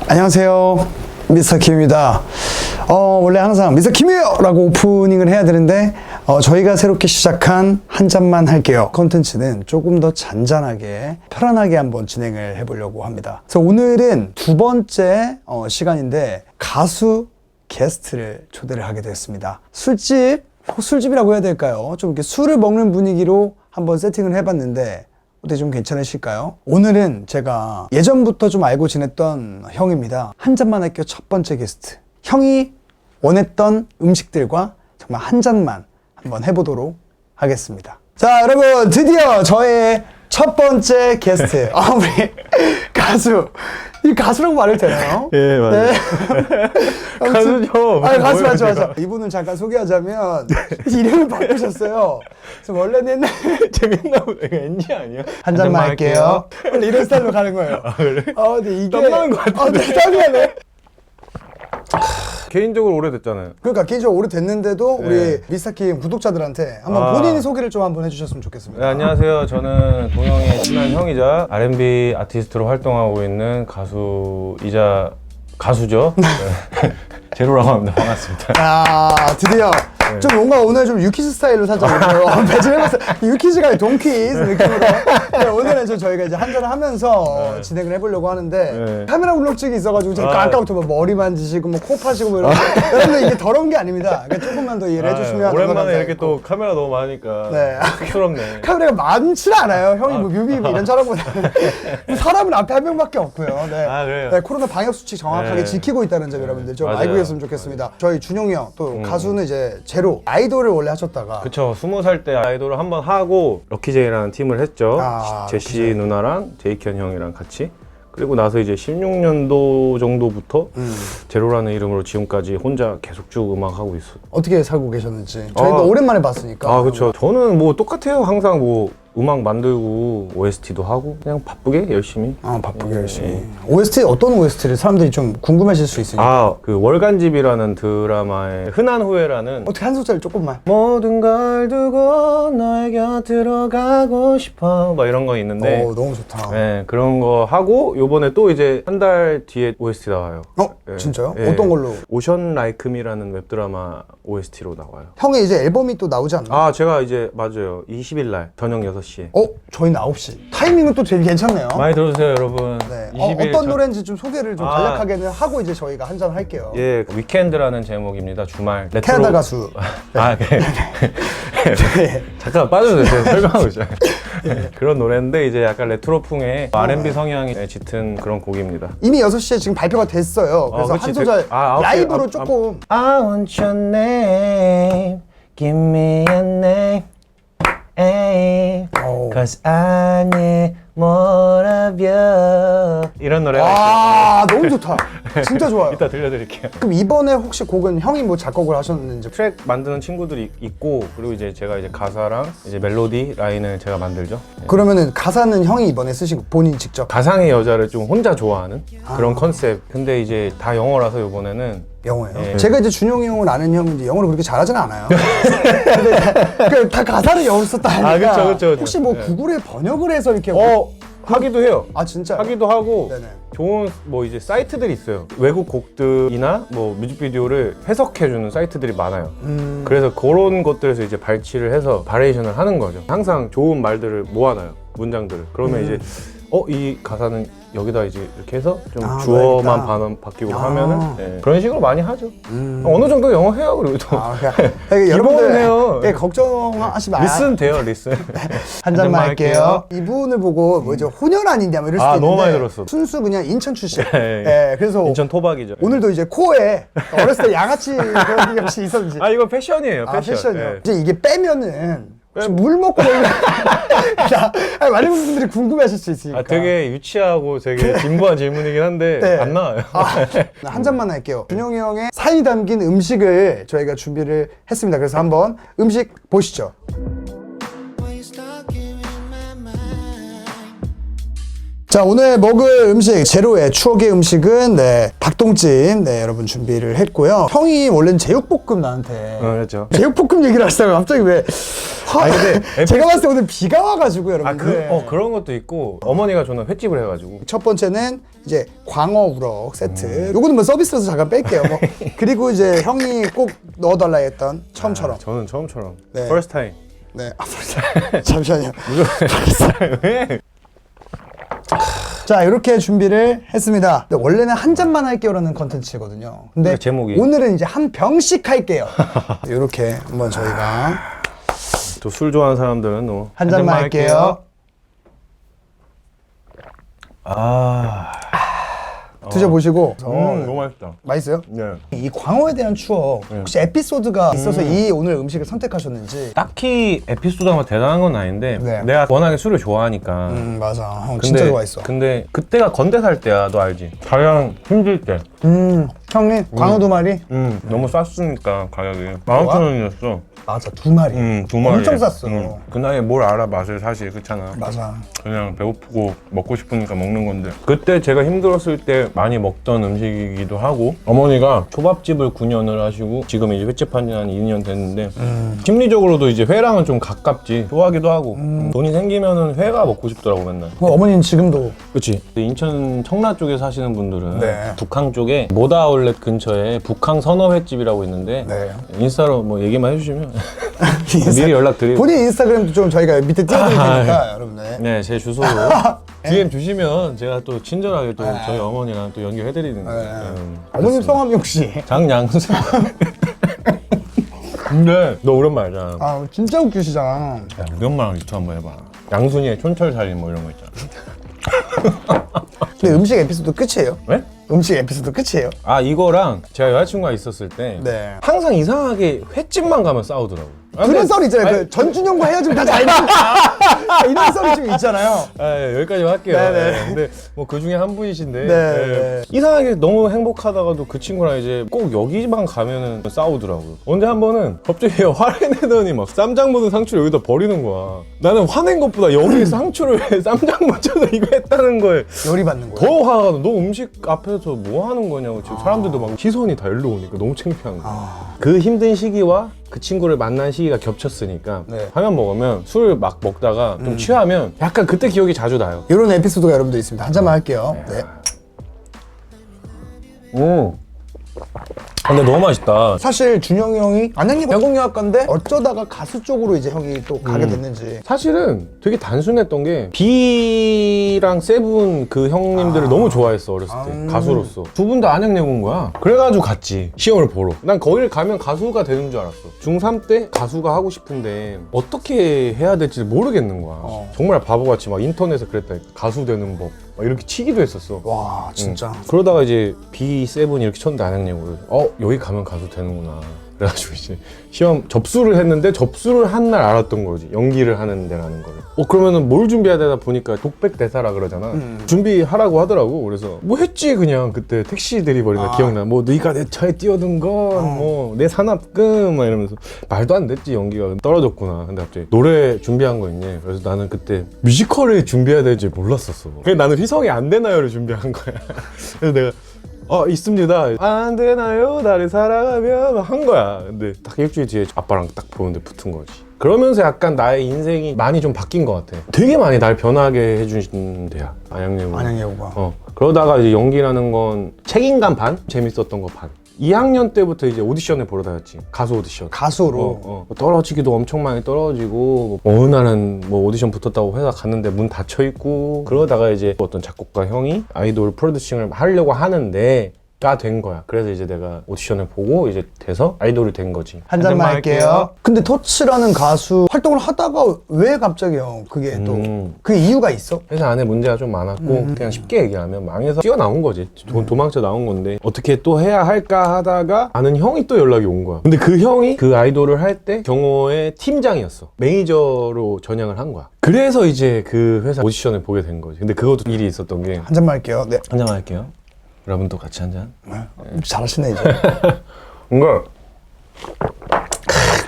안녕하세요, 미스터 킴입니다. 원래 항상 미스터 킴이에요! 라고 오프닝을 해야 되는데 저희가 새롭게 시작한 한 잔만 할게요 컨텐츠는 조금 더 잔잔하게 편안하게 한번 진행을 해보려고 합니다. 그래서 오늘은 두 번째 시간인데 가수 게스트를 초대를 하게 되었습니다. 술집이라고 해야 될까요? 좀 이렇게 술을 먹는 분위기로 한번 세팅을 해봤는데 어때, 좀 괜찮으실까요? 오늘은 제가 예전부터 좀 알고 지냈던 형입니다. 한 잔만 할게요 첫 번째 게스트. 형이 원했던 음식들과 정말 한 잔만 한번 해보도록 하겠습니다. 자, 여러분, 드디어 저의 첫 번째 게스트. 우리 가수. 이 가수라고 말해도 되나요? 예, 맞아요. 네. 가수죠. 가수 맞아. 이분은 잠깐 소개하자면 이름을 바꾸셨어요. 그래서 원래는 재밌나 보다. 이거 NG 아니야? 한 잔만 할게요. 원래 이런 스타일로 가는 거예요. 그래? 근데 이게 땀 나는 것 같은데. 네, 땀이 나네. 개인적으로 오래됐잖아요. 그러니까 개인적으로 오래됐는데도 네. 우리 미스터킴 구독자들한테 한번 본인 소개를 좀 한번 해주셨으면 좋겠습니다. 네, 안녕하세요. 저는 동영의 친한 형이자 R&B 아티스트로 활동하고 있는 가수이자 가수죠. 네. 제로라고 합니다. 반갑습니다. 드디어 좀 뭔가 오늘 좀 유키즈 스타일로 살짝 배치해봤어요. 유키즈가 돈키즈 느낌으로. 네, 오늘은 좀 저희가 이제 한잔을 하면서 진행을 해보려고 하는데 카메라 울렁증이 있어가지고 제가 아까부터 뭐 머리 만지시고 뭐 코 파시고 뭐 이런 여러분들 이게 더러운 게 아닙니다. 그러니까 조금만 더 이해를 해주시면 오랜만에 이렇게 또 카메라 너무 많으니까 쑥스럽네. 카메라가 많지 않아요. 형이 뭐 뮤비 이런 촬영보다는 사람은 앞에 한 명밖에 없고요. 네. 그래요? 네, 코로나 방역 수칙 정확하게 지키고 있다는 점 여러분들 좀 알고 계셨으면 좋겠습니다. 저희 준용이 형 또 가수는 이제 제로 아이돌을 원래 하셨다가 그쵸. 20살 때 아이돌을 한번 하고 럭키제이라는 팀을 했죠. 제시 누나랑 제이켄 형이랑 같이. 그리고 나서 이제 16년도 정도부터 제로라는 이름으로 지금까지 혼자 계속 쭉 음악하고 있어요. 어떻게 살고 계셨는지 저희도 오랜만에 봤으니까. 그쵸. 저는 뭐 똑같아요. 항상 뭐 음악 만들고 OST도 하고 그냥 바쁘게 열심히. 바쁘게 열심히. OST 어떤 OST를 사람들이 좀 궁금해질 수 있으니까. 그 월간집이라는 드라마의 흔한 후회라는 어떻게 한 소절 조금만. 모든 걸 두고 너의 곁으로 가고 싶어 막 이런 거 있는데 너무 좋다. 네, 그런 거 하고 요번에 또 이제 한 달 뒤에 OST 나와요. 진짜요? 네. 어떤 걸로? 오션 라이크미라는 웹드라마 OST로 나와요. 형의 이제 앨범이 또 나오지 않나요? 제가 이제 맞아요. 20일 날 저녁 6시에. 저희는 9시. 타이밍은 또 되게 괜찮네요. 많이 들어주세요, 여러분. 네. 20일 어떤 노래인지 좀 소개를 좀 간략하게는 하고 이제 저희가 한잔 할게요. 예, 위켄드라는 제목입니다. 주말. 캐나다 가수. 잠깐 빠져주세요. 설명하고 있어요. 그런 노래인데 이제 약간 레트로풍의 R&B 성향이 짙은 그런 곡입니다. 이미 6시에 지금 발표가 됐어요. 그래서 그치. 한 소절 라이브로 조금. I want your name, give me a name, cause I need more of you. 이런 노래가 있어요. 너무 좋다. 진짜 좋아요. 이따 들려드릴게요. 그럼 이번에 혹시 곡은 형이 뭐 작곡을 하셨는지? 트랙 만드는 친구들이 있고 그리고 이제 제가 이제 가사랑 이제 멜로디 라인을 제가 만들죠. 그러면은 가사는 형이 이번에 쓰신 거 본인 직접? 가상의 여자를 좀 혼자 좋아하는 그런 컨셉. 근데 이제 다 영어라서 이번에는 영어예요? 제가 이제 준용이 형을 아는 형은 이제 영어를 그렇게 잘하진 않아요. 근데 다 가사를 영어로 썼다 하니까 그쵸. 혹시 뭐 구글에 번역을 해서 이렇게 하기도 해요. 진짜? 하기도 하고 네네. 좋은 뭐 이제 사이트들이 있어요. 외국 곡들이나 뭐 뮤직비디오를 해석해주는 사이트들이 많아요. 그래서 그런 것들에서 이제 발치를 해서 바리에이션을 하는 거죠. 항상 좋은 말들을 모아놔요. 문장들을. 그러면 이제 이 가사는 여기다 이제 이렇게 해서 좀 주어만 반응 바뀌고 하면은 그런 식으로 많이 하죠. 어느 정도 영어 해요. 그리고 또 여러분들 해요. 걱정하지 마요. 리슨 돼요, 리슨. 한 잔만 할게요. 이분을 보고 뭐 이제 혼혈 아니냐 뭐 이럴 수도 있는데 너무 많이 들었어. 순수 그냥 인천 출신. 그래서 인천 토박이죠. 오늘도 이제 코에 어렸을 때 양아치 그런 게 혹시 있었는지. 이거 패션이에요. 패션이요. 이제 이게 빼면은 물 먹고 많은 분들이 궁금해하실 수 있으니까. 되게 유치하고 되게 진부한 질문이긴 한데 안 나와요. 한 잔만 할게요. 준용이 형의 사연이 담긴 음식을 저희가 준비를 했습니다. 그래서 한번 음식 보시죠. 자, 오늘 먹을 음식, 제로의 추억의 음식은 닭똥찜 여러분 준비를 했고요. 형이 원래는 제육볶음 나한테 그렇죠. 제육볶음 얘기를 하시다가 갑자기 왜 아니 근데 제가 봤을 때 오늘 비가 와가지고 여러분들. 그런 것도 있고 어머니가 저는 횟집을 해가지고 첫 번째는 이제 광어 우럭 세트. 요거는 뭐 서비스로서 잠깐 뺄게요. 뭐. 그리고 이제 형이 꼭 넣어달라 했던 처음처럼. 저는 처음처럼 네. first time. 네. 잠시만요. 왜? 자, 이렇게 준비를 했습니다. 근데 원래는 한 잔만 할게요라는 컨텐츠거든요. 근데 그러니까 제목이. 오늘은 이제 한 병씩 할게요. 이렇게 한번 저희가 또 술 좋아하는 사람들은 또 한 잔만 할게요. 드셔보시고. 너무 맛있다. 맛있어요? 네. 이 광어에 대한 추억, 혹시 에피소드가 있어서 이 오늘 음식을 선택하셨는지? 딱히 에피소드가 대단한 건 아닌데 네. 내가 워낙에 술을 좋아하니까. 맞아. 형 진짜 좋아했어. 근데 그때가 건대 살 때야, 너 알지? 가장 힘들 때. 형님, 광어 2마리? 너무 쌌으니까 가격이 15,000원이었어. 맞아, 2마리. 2마리. 엄청 쌌어. 그 나이에 뭘 알아, 맛을 사실. 그렇잖아. 맞아. 그냥 배고프고 먹고 싶으니까 먹는 건데, 그때 제가 힘들었을 때 많이 먹던 음식이기도 하고, 어머니가 초밥집을 9년을 하시고 지금 이제 횟집 한 지 한 2년 됐는데 심리적으로도 이제 회랑은 좀 가깝지, 좋아하기도 하고. 돈이 생기면은 회가 먹고 싶더라고 맨날. 어머니는 지금도? 그치. 인천 청라 쪽에 사시는 분들은 네. 북항 쪽에 모다아울렛 근처에 북항 선어횟집이라고 있는데 네. 인스타로 뭐 얘기만 해주시면 미리 연락드리고. 본인 인스타그램도 좀 저희가 밑에 띄워드릴 테니까 여러분들. 네, 제 주소로 DM 주시면 제가 또 친절하게 또 저희 어머니랑 또 연결해드리는 거예요. 어머님 성함이 혹시? 장양수. 근데 너 우리 엄마 알잖아. 아 진짜 웃기시잖아. 야, 우리 엄마랑 유튜브 한번 해봐. 양순이의 촌철살인 뭐 이런 거 있잖아. 근데 음식 에피소드 끝이에요? 왜? 음식 에피소드 끝이에요? 아, 이거랑 제가 여자친구가 있었을 때 네. 항상 이상하게 횟집만 가면 싸우더라고. 그런 썰 있잖아요. 그 전준영과 헤어지면 다 잘 되니까 이런 썰이 좀 있잖아요. 여기까지 할게요. 네네. 네, 근데 뭐 그 중에 한 분이신데 네. 이상하게 너무 행복하다가도 그 친구랑 이제 꼭 여기만 가면은 싸우더라고요. 언제 한 번은 갑자기 화를 내더니 막 쌈장 묻은 상추를 여기다 버리는 거야. 나는 화낸 것보다 여기에 상추를 왜 쌈장 묻혀서 이거 했다는 거에 열이 받는 거예요. 더 화가 나. 너 음식 앞에서 뭐 하는 거냐고. 지금 사람들도 막 시선이 다 일로 오니까 너무 창피한 거야. 그 힘든 시기와 그 친구를 만난 시기가 겹쳤으니까 네. 화면 먹으면 술을 막 먹다가 좀 취하면 약간 그때 기억이 자주 나요. 이런 에피소드가 여러분들 있습니다. 한 잔만 할게요. 네. 근데 너무 맛있다. 사실 준영이 형이 안양이 연극영화과인데 어쩌다가 가수 쪽으로 이제 형이 또 가게 됐는지. 사실은 되게 단순했던 게 비랑 세븐 그 형님들을 너무 좋아했어, 어렸을 때. 가수로서 두 분 다 안양내고인 거야. 그래가지고 갔지, 시험을 보러. 난 거기를 가면 가수가 되는 줄 알았어. 중3 때 가수가 하고 싶은데 어떻게 해야 될지 모르겠는 거야. 정말 바보같이 막 인터넷에 그랬다니까. 가수 되는 법 막 이렇게 치기도 했었어. 와 진짜. 그러다가 이제 B7 이렇게 쳤는데 안양내고를 여기 가면 가수 되는구나. 그래가지고 이제 시험 접수를 했는데 접수를 한 날 알았던 거지, 연기를 하는 데라는 거를. 그러면은 뭘 준비해야 되다 보니까 독백 대사라 그러잖아. 준비하라고 하더라고. 그래서 뭐 했지. 그냥 그때 택시 드리버리가 기억나. 뭐 네가 내 차에 뛰어든 건 뭐 내 산업금 막 이러면서 말도 안 됐지. 연기가 떨어졌구나. 근데 갑자기 노래 준비한 거 있니? 그래서 나는 그때 뮤지컬을 준비해야 될지 몰랐었어. 그래서 나는 휘성이 안 되나요를 준비한 거야. 그래서 내가 있습니다. 안 되나요? 나를 사랑하면 막 한 거야. 근데 딱 일주일 뒤에 아빠랑 딱 보는데 붙은 거지. 그러면서 약간 나의 인생이 많이 좀 바뀐 것 같아. 되게 많이 날 변하게 해주신 데야, 안양예고. 안양예고가. 그러다가 이제 연기라는 건 책임감 반? 재밌었던 거 반. 2학년 때부터 이제 오디션을 보러 다녔지. 가수 오디션. 가수로. 떨어지기도 엄청 많이 떨어지고, 어느 날은 뭐 오디션 붙었다고 회사 갔는데 문 닫혀 있고, 그러다가 이제 어떤 작곡가 형이 아이돌 프로듀싱을 하려고 하는데 가 된 거야. 그래서 이제 내가 오디션을 보고 이제 돼서 아이돌이 된 거지. 한 잔만 할게요. 근데 터치라는 가수 활동을 하다가 왜 갑자기 형 그게 또 그 이유가 있어? 회사 안에 문제가 좀 많았고 그냥 쉽게 얘기하면 망해서 뛰어나온 거지. 도망쳐 나온 건데 어떻게 또 해야 할까 하다가 아는 형이 또 연락이 온 거야. 근데 그 형이 그 아이돌을 할 때 경호의 팀장이었어. 매니저로 전향을 한 거야. 그래서 이제 그 회사 오디션을 보게 된 거지. 근데 그것도 일이 있었던 게, 한 잔만 할게요. 네. 한 잔만 할게요. 여러분도 같이 한 잔. 잘하시네 이제. 뭔가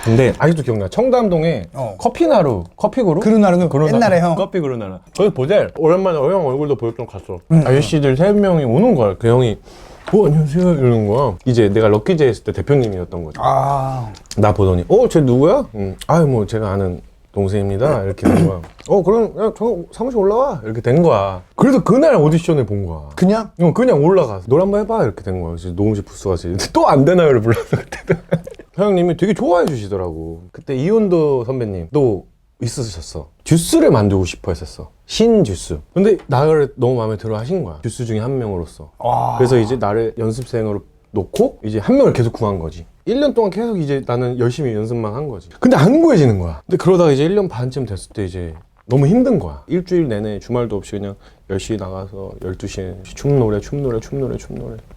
근데 아직도 기억나. 청담동에 커피나루, 커피그루? 그루나루는 옛날에 형. 커피 그루나루. 거기 보자. 오랜만에 형 얼굴도 보여 좀 갔어. 아저씨들 3명이 오는 거야. 그 형이 안녕하세요 이러는 거야. 이제 내가 럭키제이 했을 때 대표님이었던 거지. 아. 나 보더니 쟤 누구야? 아유 뭐 제가 아는 동생입니다. 이렇게 된 거야. 그럼 야, 저 사무실 올라와. 이렇게 된 거야. 그래서 그날 오디션을 본 거야. 그냥? 그냥 올라가서 노래 한번 해봐. 이렇게 된 거야. 그래서 녹음실 부스 가서 또 안 되나요를 불렀어 그때도. 사장님이 되게 좋아해 주시더라고. 그때 이온도 선배님도 있으셨어. 듀스를 만들고 싶어 했었어. 신듀스. 근데 나를 너무 마음에 들어 하신 거야. 듀스 중에 한 명으로서. 그래서 이제 나를 연습생으로 놓고 이제 한 명을 계속 구한 거지. 1년 동안 계속 이제 나는 열심히 연습만 한 거지. 근데 안 구해지는 거야. 근데 그러다가 이제 1년 반쯤 됐을 때 이제 너무 힘든 거야. 일주일 내내 주말도 없이 그냥 10시에 나가서 12시에 춤노래.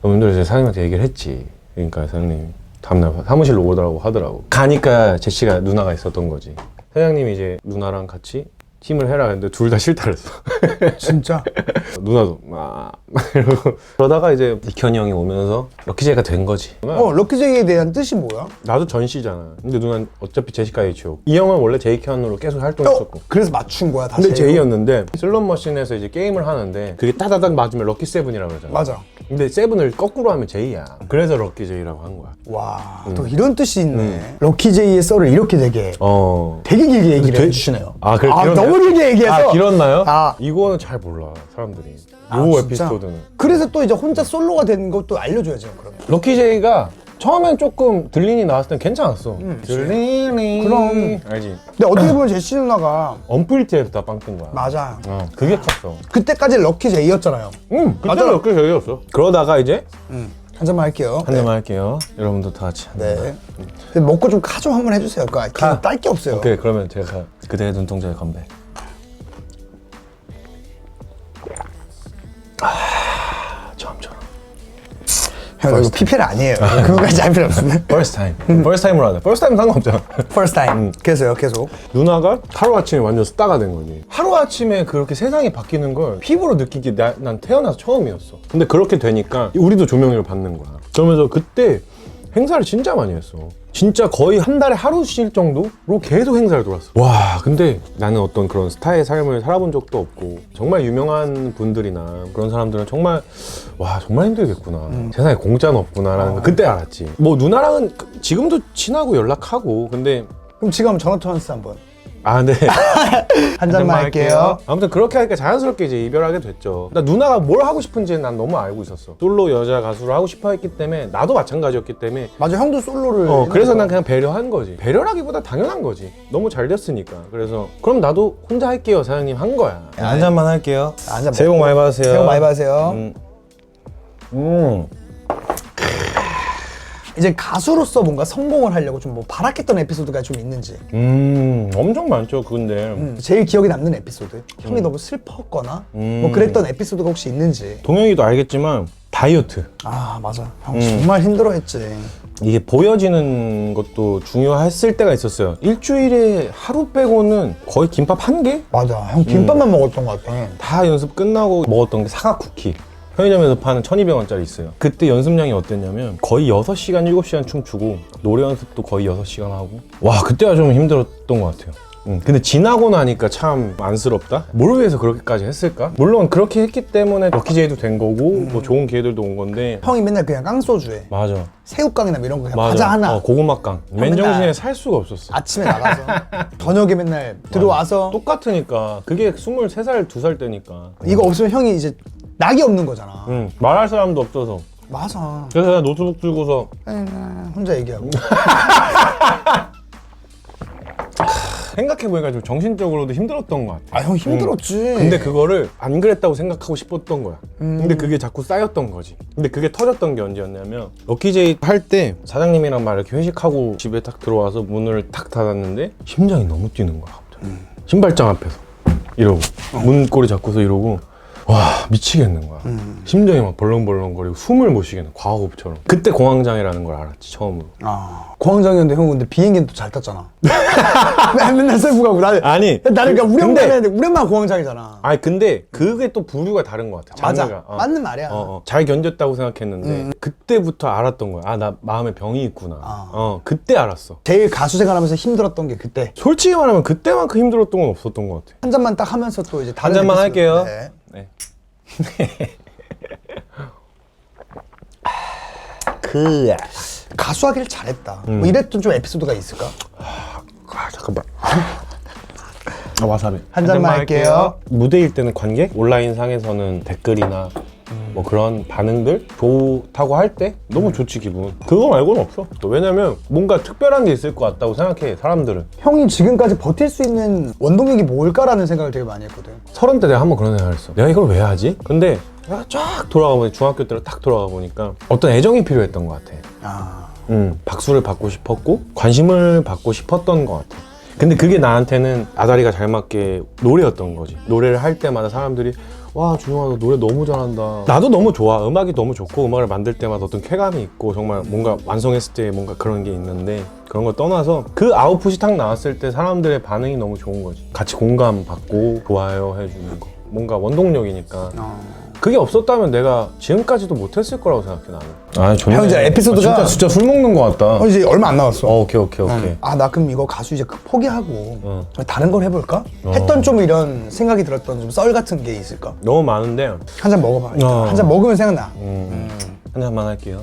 너무 힘들어서 이제 사장님한테 얘기를 했지. 그러니까 사장님이 다음날 사무실로 오더라고 하더라고. 가니까 제시가 누나가 있었던 거지. 사장님이 이제 누나랑 같이 팀을 해라 했는데 둘 다 싫다 그랬어. 진짜? 누나도 막 이러고 그러다가 이제 이현이 형이 오면서 럭키제이가 된 거지. 럭키제이에 대한 뜻이 뭐야? 나도 전씨잖아. 근데 누나는 어차피 제시카 H였고 이 형은 원래 제이현으로 계속 활동했었고. 그래서 맞춘 거야 다시. 근데 제이였는데 슬롯머신에서 이제 게임을 하는데 그게 따다닥 맞으면 럭키 세븐이라고 그러잖아. 맞아. 근데 세븐을 거꾸로 하면 제이야. 그래서 럭키제이라고 한 거야. 와, 또 이런 뜻이 있네. 럭키제이의 썰을 이렇게 되게 되게 길게 얘기를 되- 해주시네요. 아, 그래, 길었나요? 너무 길게 얘기해서. 길었나요? 아. 이거는 잘 몰라 사람들이. 아, 요 진짜? 에피소드는. 그래서 또 이제 혼자 솔로가 된 것도 알려줘야죠, 그러면. 럭키제이가 처음엔 조금 들린이 나왔을 땐 괜찮았어. 들린이. 그럼. 알지? 근데 어떻게 보면 제시 누나가 언프리티에서 다 빵 뜬 거야. 맞아. 그게 컸어. 그때까지 럭키제이였잖아요. 그때는 맞아. 럭키제이였어. 그러다가 이제 한 잔만 할게요. 한 잔만 할게요. 여러분도 다 같이. 네. 근데 먹고 좀 카 좀 한번 해주세요. 그냥 딸 게 없어요. 오케이, 그러면 제가 그대의 눈동자에 건배. 처음처럼. 형, 이거 PPL 아니에요. 그거까지 할 필요 없습니다. First time. First time으로 하자. First time 상관없잖아. First time. 계속요, 계속. 누나가 하루아침에 완전 스타가 된 거지. 하루아침에 그렇게 세상이 바뀌는 걸 피부로 느끼기 난 태어나서 처음이었어. 근데 그렇게 되니까 우리도 조명을 받는 거야. 그러면서 그때 행사를 진짜 많이 했어. 진짜 거의 한 달에 하루 쉴 정도로 계속 행사를 돌았어. 와, 근데 나는 어떤 그런 스타의 삶을 살아본 적도 없고 정말 유명한 분들이나 그런 사람들은 정말 와, 정말 힘들겠구나. 세상에 공짜는 없구나라는 걸 그때 알았지. 뭐 누나랑은 지금도 친하고 연락하고 근데 그럼 지금 한번 전화 통화스 한번. 네. 한 잔만 할게요. 아무튼 그렇게 하니까 자연스럽게 이제 이별하게 됐죠. 나 누나가 뭘 하고 싶은지는 난 너무 알고 있었어. 솔로 여자 가수를 하고 싶어 했기 때문에 나도 마찬가지였기 때문에 맞아, 형도 솔로를. 그래서 난 그냥 배려한 거지. 배려라기보다 당연한 거지. 너무 잘 됐으니까. 그래서 그럼 나도 혼자 할게요 사장님 한 거야. 한 잔만 할게요. 한 잔 새해 복 많이 받으세요. 새해 복 많이 받으세요. 이제 가수로서 뭔가 성공을 하려고 좀 뭐 바랐던 에피소드가 좀 있는지. 엄청 많죠. 근데 제일 기억에 남는 에피소드. 형이 너무 슬펐거나 뭐 그랬던 에피소드가 혹시 있는지. 동영이도 알겠지만 다이어트. 아, 맞아. 형 정말 힘들어했지. 이게 보여지는 것도 중요했을 때가 있었어요. 일주일에 하루 빼고는 거의 김밥 한 개? 맞아. 형 김밥만 먹었던 것 같아. 다 연습 끝나고 먹었던 게 사과 쿠키. 편의점에서 파는 1200원짜리 있어요. 그때 연습량이 어땠냐면 거의 6시간, 7시간 춤추고 노래 연습도 거의 6시간 하고 와, 그때가 좀 힘들었던 것 같아요. 근데 지나고 나니까 참 안쓰럽다? 뭘 위해서 그렇게까지 했을까? 물론 그렇게 했기 때문에 럭키제이도 된 거고 뭐 좋은 기회들도 온 건데 형이 맨날 그냥 깡소주에 맞아. 새우깡이나 뭐 이런 거 그냥 맞아. 과자 하나 고구마깡. 맨정신에 살 수가 없었어. 아침에 나가서 저녁에 맨날 들어와서 똑같으니까 그게 23살, 2살 때니까 이거 없으면 형이 이제 낙이 없는 거잖아. 말할 사람도 없어서 맞아. 그래서 내가 노트북 들고서 혼자 얘기하고. 생각해보니까 좀 정신적으로도 힘들었던 것 같아. 아, 형 힘들었지. 근데 그거를 안 그랬다고 생각하고 싶었던 거야. 근데 그게 자꾸 쌓였던 거지. 근데 그게 터졌던 게 언제였냐면 럭키제이 할 때 사장님이랑 막 이렇게 회식하고 집에 딱 들어와서 문을 탁 닫았는데 심장이 너무 뛰는 거야 갑자기. 신발장 앞에서 이러고 문고리 잡고서 이러고 와, 미치겠는 거야. 심장이 막 벌렁벌렁거리고 숨을 못 쉬겠는 거야. 과호흡처럼. 그때 공황장애라는 걸 알았지 처음으로. 공황장애인데 형 근데 비행기는 또 잘 탔잖아. 맨날 셀프 가고 나는 그러니까 우리 엄마 했는데 우리 엄마 공황장애잖아. 아니 근데 그게 또 부류가 다른 것 같아. 맞아. 장르가. 맞는 말이야. 잘 견뎠다고 생각했는데 그때부터 알았던 거야. 아, 나 마음에 병이 있구나. 그때 알았어. 제일 가수 생활하면서 힘들었던 게 그때. 솔직히 말하면 그때만큼 힘들었던 건 없었던 것 같아. 한 잔만 딱 하면서 또 이제 한 잔만 할게요. 네. 가수 하길 잘했다. 뭐 이랬던 좀 에피소드가 있을까? 잠깐만. 와사비. 한 잔만 할게요. 무대일 때는 관객, 온라인 상에서는 댓글이나 뭐 그런 반응들 좋다고 할 때 너무 좋지 기분. 그거 말고는 없어. 또 왜냐면 뭔가 특별한 게 있을 것 같다고 생각해 사람들은. 형이 지금까지 버틸 수 있는 원동력이 뭘까라는 생각을 되게 많이 했거든. 30대 내가 한번 그런 생각을 했어. 내가 이걸 왜 하지? 근데 내가 쫙 돌아가 보니 중학교 때로 딱 돌아가 보니까 어떤 애정이 필요했던 것 같아. 박수를 받고 싶었고 관심을 받고 싶었던 것 같아. 근데 그게 나한테는 아다리가 잘 맞게 노래였던 거지. 노래를 할 때마다 사람들이 와 준영아 너 노래 너무 잘한다. 나도 너무 좋아. 음악이 너무 좋고 음악을 만들 때마다 어떤 쾌감이 있고 정말 뭔가 완성했을 때 뭔가 그런 게 있는데 그런 걸 떠나서 그 아웃풋이 탁 나왔을 때 사람들의 반응이 너무 좋은 거지. 같이 공감받고 좋아요 해주는 거. 뭔가 원동력이니까. 그게 없었다면 내가 지금까지도 못했을 거라고 생각해 나는. 아 좋네. 형 이제 에피소드가 진짜 술 먹는 것 같다. 이제 얼마 안 남았어. 오케이. 나 그럼 이거 가수 이제 포기하고 다른 걸 해볼까? 했던 좀 이런 생각이 들었던 좀 썰 같은 게 있을까? 너무 많은데 한 잔 먹어봐. 한 잔 먹으면 생각나. 한 잔만 할게요.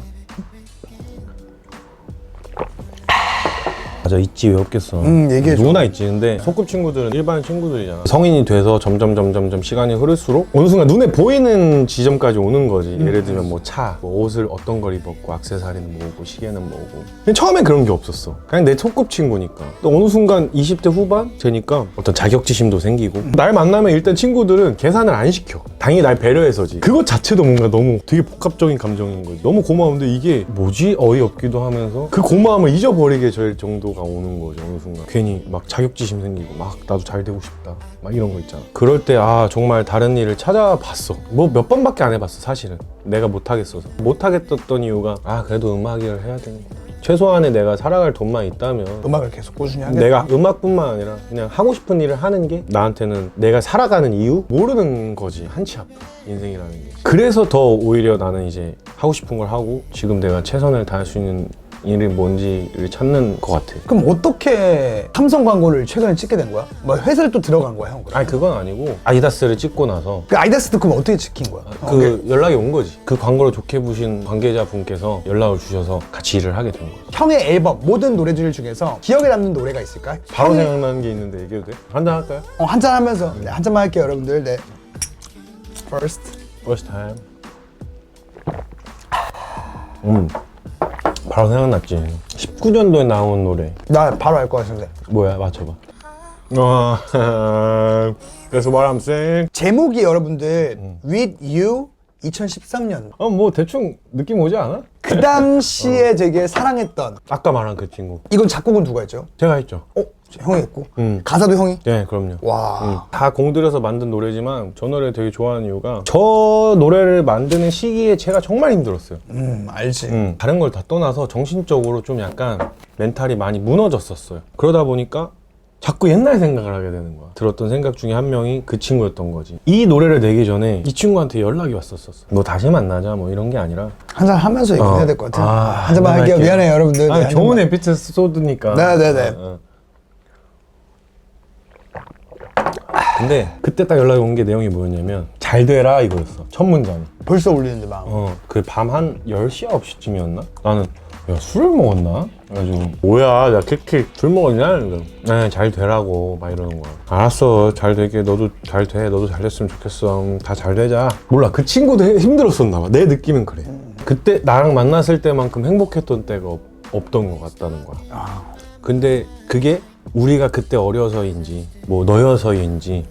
맞아 있지 왜 없겠어. 얘기해줘. 누구나 있지. 근데 소꿉친구들은 일반 친구들이잖아. 성인이 돼서 점점 시간이 흐를수록 어느 순간 눈에 보이는 지점까지 오는 거지. 예를 들면 뭐 차, 뭐 옷을 어떤 걸 입었고 액세서리는 뭐고 시계는 뭐고. 근데 처음엔 그런 게 없었어. 그냥 내 소꿉친구니까. 또 어느 순간 20대 후반 되니까 어떤 자격지심도 생기고 날 만나면 일단 친구들은 계산을 안 시켜. 당연히 날 배려해서지. 그것 자체도 뭔가 너무 되게 복합적인 감정인 거지. 너무 고마운데 이게 뭐지? 어이없기도 하면서 그 고마움을 잊어버리게 될 정도가 오는 거죠. 어느 순간 괜히 막 자격지심 생기고 막 나도 잘 되고 싶다 막 이런 거 있잖아. 그럴 때 정말 다른 일을 찾아봤어. 뭐 몇 번밖에 안 해봤어 사실은. 내가 못하겠어서. 못하겠던 이유가 그래도 음악을 해야 되는 거야. 최소한의 내가 살아갈 돈만 있다면 음악을 계속 꾸준히 하겠다. 내가 음악뿐만 아니라 그냥 하고 싶은 일을 하는 게 나한테는 내가 살아가는 이유? 모르는 거지. 한치 앞에 인생이라는 게. 그래서 더 오히려 나는 이제 하고 싶은 걸 하고 지금 내가 최선을 다할 수 있는 일이 뭔지를 찾는 것 같아. 그럼 어떻게 삼성 광고를 최근에 찍게 된 거야? 뭐 회사를 또 들어간 거야 형? 아니 그건 아니고 아디다스를 찍고 나서 그 아이다스도 그럼 어떻게 찍힌 거야? 연락이 온 거지. 그 광고를 좋게 보신 관계자분께서 연락을 주셔서 같이 일을 하게 된 거지. 형의 앨범 모든 노래들 중에서 기억에 남는 노래가 있을까? 바로 생각나는 게 있는데 얘기해도 돼? 한잔 할까요? 한잔 하면서 네, 한 잔만 할게요 여러분들. 네. First time. 바로 생각났지. 19년도에 나온 노래. 나 바로 알 것 같은데. 뭐야? 맞춰봐. 그래서 what I'm saying. 제목이 여러분들 With You 2013년. 뭐 대충 느낌 오지 않아? 그 당시에 되게 사랑했던. 아까 말한 그 친구. 이건 작곡은 누가 했죠? 제가 했죠. 형이 했고. 가사도 형이? 네, 그럼요. 와. 다 공들여서 만든 노래지만 저 노래 되게 좋아하는 이유가 저 노래를 만드는 시기에 제가 정말 힘들었어요. 알지. 다른 걸 다 떠나서 정신적으로 좀 약간 멘탈이 많이 무너졌었어요. 그러다 보니까 자꾸 옛날 생각을 하게 되는 거야. 들었던 생각 중에 한 명이 그 친구였던 거지. 이 노래를 내기 전에 이 친구한테 연락이 왔었어. 너 다시 만나자 뭐 이런 게 아니라 한잔 하면서 얘기해야 될 것 같아. 한 잔만 할게요. 미안해요 여러분들. 네, 좋은 에피소드니까. 네네네. 근데 그때 딱 연락이 온 게 내용이 뭐였냐면 잘 되라 이거였어. 첫 문장이. 벌써 울리는데 마음. 그 밤 한 10시, 9시쯤이었나? 나는 야 술을 먹었나? 그래가지고 뭐야 나 킥킥 술 먹었냐? 네, 잘 되라고 막 이러는 거야. 알았어 잘 되게 너도 잘 돼. 너도 잘 됐으면 좋겠어. 다 잘 되자. 몰라 그 친구도 힘들었었나 봐. 내 느낌은 그래. 그때 나랑 만났을 때만큼 행복했던 때가 없던 것 같다는 거야. 근데 그게 우리가 그때 어려서인지 뭐 너여서인지는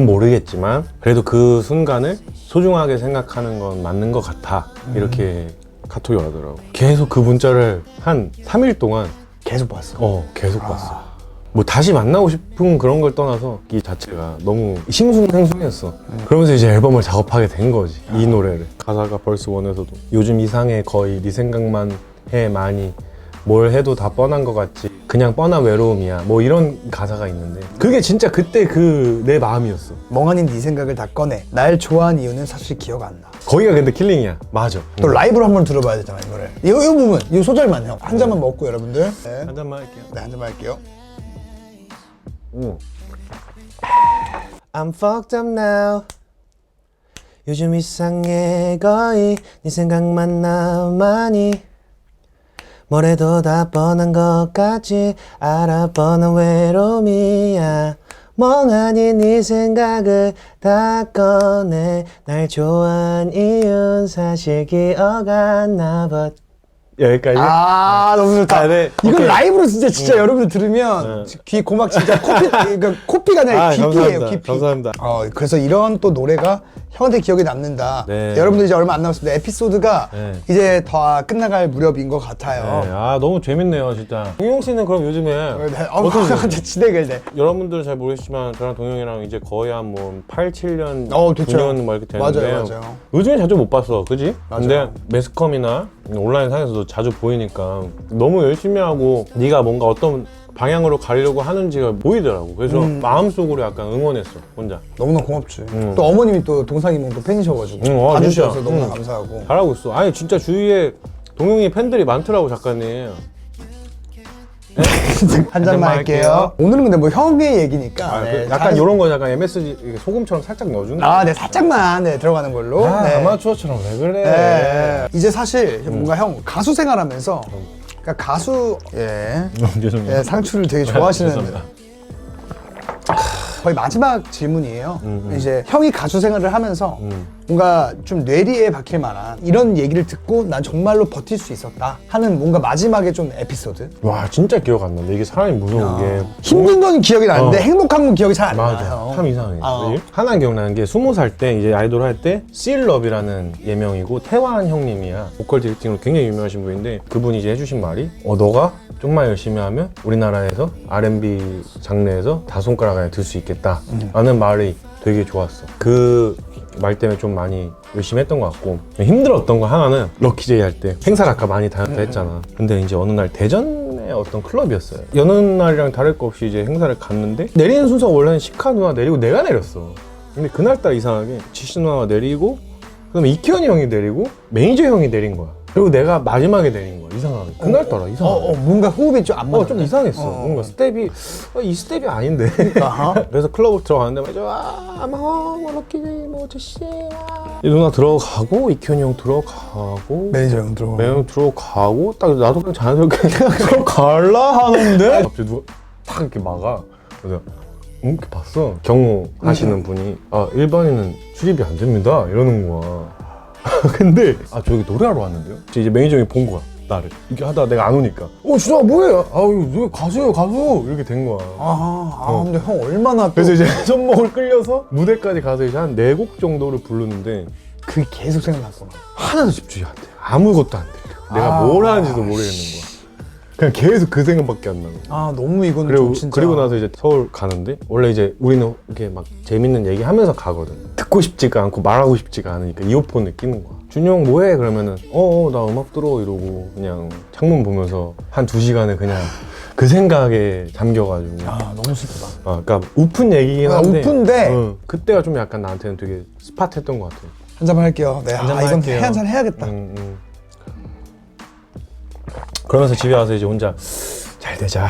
모르겠지만 그래도 그 순간을 소중하게 생각하는 건 맞는 것 같아. 이렇게 카톡이 오더라고. 계속 그 문자를 한 3일 동안 계속 봤어. 계속 봤어. 뭐 다시 만나고 싶은 그런 걸 떠나서 이 자체가 너무 싱숭생숭했어. 그러면서 이제 앨범을 작업하게 된 거지. 이 노래를. 가사가 벌스 원에서도 요즘 이상해 거의 네 생각만 해 많이 뭘 해도 다 뻔한 것 같지 그냥 뻔한 외로움이야 뭐 이런 가사가 있는데 그게 진짜 그때 그 내 마음이었어. 멍하니 네 생각을 다 꺼내. 날 좋아한 이유는 사실 기억 안 나. 거기가 근데 킬링이야. 맞아. 또 라이브로 한번 들어봐야 되잖아 이 노래. 이 부분, 이 소절만 형. 한 잔만 먹고 여러분들. 네. 한 잔만 할게요. 네, 한 잔만 할게요. I'm fucked up now. 요즘 이상해 거의 네 생각만 나 많이 뭘 해도 다 뻔한 것 같지 알아 뻔한 외로움이야 멍하니 네 생각을 다 꺼내 날 좋아한 이유는 사실 기억 안 나버 여기까지. 너무 좋다. 네. 이건 오케이. 라이브로 진짜 여러분들 들으면 귀 고막 진짜 그러니까 코피가 아니라 깊이에요. 감사합니다. 깊이. 감사합니다. 그래서 이런 또 노래가 형한테 기억에 남는다. 네. 여러분들 이제 얼마 안 남았습니다. 에피소드가 네. 이제 다 끝나갈 무렵인 것 같아요. 네. 너무 재밌네요 진짜. 동영 씨는 그럼 요즘에 어떻게 진행을 돼? 여러분들은 잘 모르시지만 저랑 동영이랑 이제 거의 한 뭐 8, 7년, 됐죠. 9년 막 이렇게 되는데 맞아요. 요즘에 자주 못 봤어, 그지? 맞아요. 근데 매스컴이나 온라인 상에서도 자주 보이니까 너무 열심히 하고 네가 뭔가 어떤 방향으로 가려고 하는지가 보이더라고. 그래서 마음속으로 약간 응원했어, 혼자. 너무너무 고맙지. 또 어머님이 또 동상이몽 또 팬이셔가지고 봐주셔서 진짜. 너무나 감사하고. 잘하고 있어. 아니 진짜 주위에 동영이 팬들이 많더라고, 작가님. 한 잔만 할게요. 오늘은 근데 뭐 형의 얘기니까. 약간 이런 거 약간 MSG 이렇게 소금처럼 살짝 넣어주는 거. 네, 살짝만 들어가는 걸로. 네. 아마추어처럼 왜 그래? 네. 이제 사실 뭔가 형 가수 생활하면서 그러니까 가수 죄송해요. 예, 상추를 되게 좋아하시는 죄송합니다. 거의 마지막 질문이에요. 이제 형이 가수 생활을 하면서 뭔가 좀 뇌리에 박힐 만한 이런 얘기를 듣고 난 정말로 버틸 수 있었다 하는 뭔가 마지막에 좀 에피소드. 와 진짜 기억 안 난다. 이게 사람이 무서운 게 힘든 건 기억이 나는데 행복한 건 기억이 잘 안 맞아. 나요. 참 이상해. 하나 기억나는 게 20살 때 이제 아이돌 할 때 씨럽이라는 예명이고 태환 형님이야. 보컬 디렉팅으로 굉장히 유명하신 분인데 그분이 이제 해주신 말이 너가 좀만 열심히 하면 우리나라에서 R&B 장르에서 다섯 손가락 안에 들 수 있겠다 라는 말이 되게 좋았어. 그 말 때문에 좀 많이 열심히 했던 것 같고 힘들었던 거 하나는 럭키제이 할 때 행사를 아까 많이 다녔다 했잖아. 근데 이제 어느 날 대전의 어떤 클럽이었어요. 여느 날이랑 다를 거 없이 이제 행사를 갔는데 내리는 순서가 원래는 시카 누나 내리고 내가 내렸어. 근데 그날따라 이상하게 지시 누나가 내리고 그다음에 이키현이 형이 내리고 매니저 형이 내린 거야. 그리고 내가 마지막에 내린 거야. 이상하게. 그날따라 이상하게. 뭔가 호흡이 좀 안 맞아. 좀 이상했어. 뭔가 스텝이 이 스텝이 아닌데. 그래서 클럽을 들어갔는데 뭐 럭키제이 뭐 제시 이 누나 들어가고 이현이 형 들어가고 매니저 형 들어가고 매니저 형 들어가고 딱 나도 그냥 자연스럽게 들어갈라 하는데 갑자기 누가 탁 이렇게 막아. 그래서 이렇게 봤어. 경호 하시는 분이 일반인은 출입이 안 됩니다 이러는 거야. 근데 저기 노래하러 왔는데요? 이제 매니저 형이 본 거야, 나를. 이렇게 하다가 내가 안 오니까 준아 뭐해? 이거 가수예요 가수 이렇게 된 거야. 근데 형 얼마나 또 그래서 이제 손목을 끌려서 무대까지 가서 이제 한 4곡 정도를 부르는데 그게 계속 생각났구나. 하나도 집중이 안 돼. 아무것도 안 들려. 내가 뭘 하는지도 모르겠는 거야. 그냥 계속 그 생각밖에 안 나는. 너무 이건 좀 진짜. 그리고 나서 이제 서울 가는데 원래 이제 우리는 이렇게 막 재밌는 얘기 하면서 가거든. 듣고 싶지가 않고 말하고 싶지가 않으니까 이어폰을 끼는 거야. 준영 뭐해? 그러면은 나 음악 들어 이러고 그냥 창문 보면서 한 2시간을 그냥 그 생각에 잠겨가지고. 너무 슬프다. 그러니까 우픈 얘기긴 한데. 우픈데 그때가 좀 약간 나한테는 되게 스팟했던 것 같아요. 한 잔만 할게요. 네, 잔만 이건 할게요. 한 잔 해야겠다. 그러면서 집에 와서 이제 혼자 잘 되자.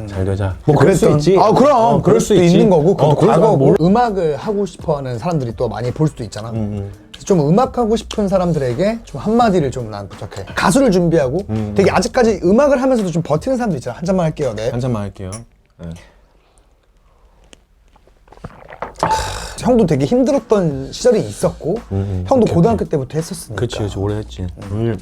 잘 되자. 뭐 그럴 수 그랬던- 있지. 그럼 그럴 수도 있는 거고. 그것도 그래서 과거고. 음악을 하고 싶어하는 사람들이 또 많이 볼 수도 있잖아. 그래서 좀 음악하고 싶은 사람들에게 좀 한마디를 좀 난 부탁해. 가수를 준비하고 되게 아직까지 음악을 하면서도 좀 버티는 사람들 있잖아. 한 잔만 할게요. 네. 한 잔만 할게요. 네. 형도 되게 힘들었던 시절이 있었고 형도 고등학교 때부터 했었으니까. 그치 오래 했지.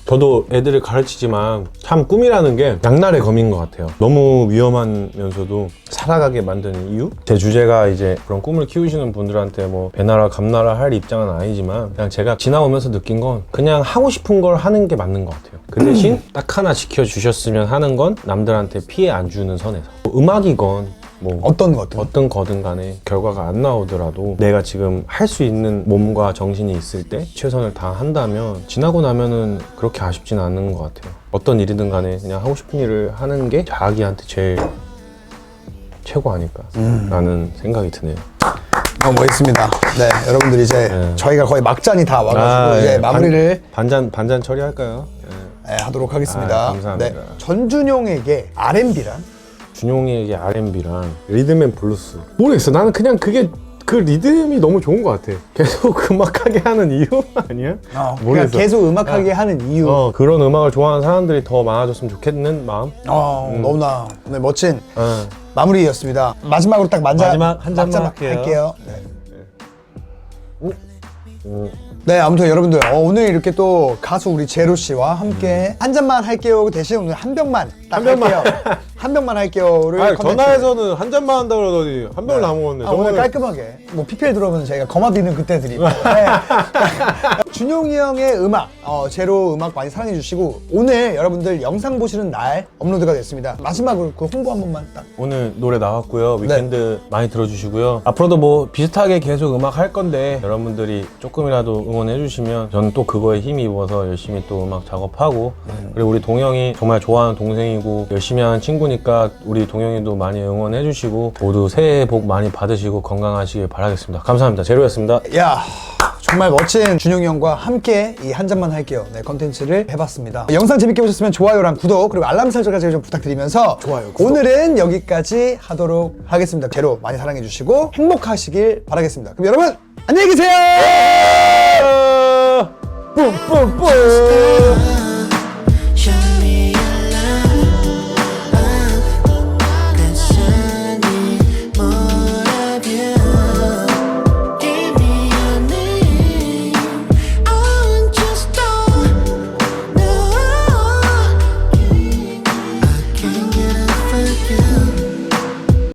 저도 애들을 가르치지만 참 꿈이라는 게 양날의 검인 것 같아요. 너무 위험하면서도 살아가게 만드는 이유? 제 주제가 이제 그런 꿈을 키우시는 분들한테 뭐 배나라 감나라 할 입장은 아니지만 그냥 제가 지나오면서 느낀 건 그냥 하고 싶은 걸 하는 게 맞는 것 같아요. 그 대신 딱 하나 지켜주셨으면 하는 건 남들한테 피해 안 주는 선에서. 음악이건 뭐 어떤 거든. 어떤 거든 간에 결과가 안 나오더라도 내가 지금 할 수 있는 몸과 정신이 있을 때 최선을 다한다면 지나고 나면은 그렇게 아쉽진 않은 것 같아요. 어떤 일이든 간에 그냥 하고 싶은 일을 하는 게 자기한테 제일 최고 아닐까 라는 생각이 드네요. 있습니다. 네, 여러분들 이제 저희가 거의 막잔이 다 와가지고 이제 마무리를 반잔 처리할까요? 하도록 하겠습니다. 감사합니다. 네, 전준용에게 R&B란? 준용이에게 R&B랑 리듬 앤 블루스 모르겠어. 나는 그냥 그게 그 리듬이 너무 좋은 것 같아. 계속 음악하게 하는 이유 아니야? 그러니까 계속 음악하게 하는 이유. 그런 음악을 좋아하는 사람들이 더 많아졌으면 좋겠는 마음. 너무나 멋진 마무리였습니다. 마지막으로 딱 마지막 한 잔만 막자 할게요. 네. 네, 아무튼 여러분들 오늘 이렇게 또 가수 우리 제로 씨와 함께 한 잔만 할게요 대신 오늘 한 병만 딱 한 병만. 할게요. 한 병만 할게요를 아니, 컨텐츠. 전화에서는 한 잔만 한다 그러더니 한 병을 다 먹었네. 오늘 깔끔하게 뭐 PPL 들어오면 저희가 거마비는 그때 드리고 네. 준용이 형의 음악 제로 음악 많이 사랑해 주시고 오늘 여러분들 영상 보시는 날 업로드가 됐습니다. 마지막으로 그 홍보 한 번만 딱. 오늘 노래 나왔고요. 위켄드 많이 들어주시고요. 앞으로도 뭐 비슷하게 계속 음악 할 건데 여러분들이 조금이라도 응원해 주시면 저는 또 그거에 힘이 입어서 열심히 또 음악 작업하고 그리고 우리 동영이 정말 좋아하는 동생이고 열심히 하는 친구니까 우리 동영이도 많이 응원해 주시고 모두 새해 복 많이 받으시고 건강하시길 바라겠습니다. 감사합니다. 제로였습니다. 야 정말 멋진 준용이 형과 함께 이 한 잔만 할게요 네 컨텐츠를 해봤습니다. 영상 재밌게 보셨으면 좋아요랑 구독 그리고 알람 설정까지 좀 부탁드리면서 좋아요, 구독. 오늘은 여기까지 하도록 하겠습니다. 제로 많이 사랑해 주시고 행복하시길 바라겠습니다. 그럼 여러분 안녕히 계세요. 뿜뿜뿜. Shine